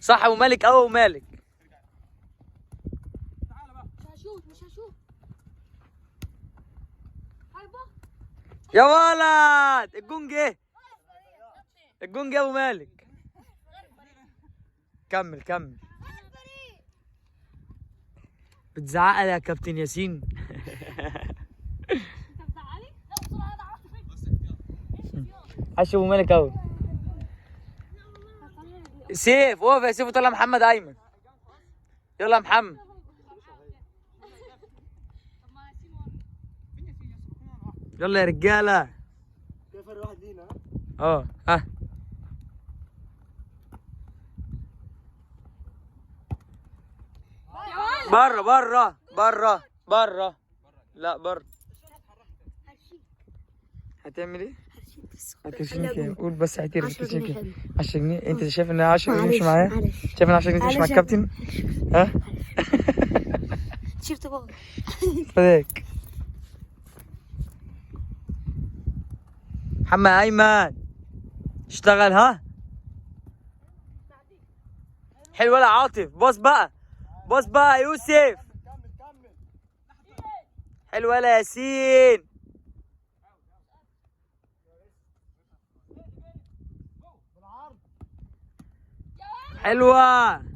صح ابو مالك او مالك. مش هشوف. يا ولد الجون جه. الجون جه ابو مالك. كمل كمل. بتزعق لي يا كابتن ياسين. عاش ابو مالك قوي. سيف وقف يا سيف وطلع محمد ايمن. يلا يا محمد. يلا يا رجاله. كده فرق واحد لينا. ها بره بره بره بره. لا بره. هتعمل ايه؟ هترشيني كام؟ قول بس هترشيني 10 جنيه. 10 جنيه؟ انت شايف ان 10 جنيه مش معايا؟ شايف ان 10 جنيه مش مع الكابتن؟ ها؟ شفت بابا. فداك. محمد ايمن اشتغل. ها حلو ولا عاطف؟ باص بقى. باص بقى يا يوسف. حلو ولا ياسين. حلوه.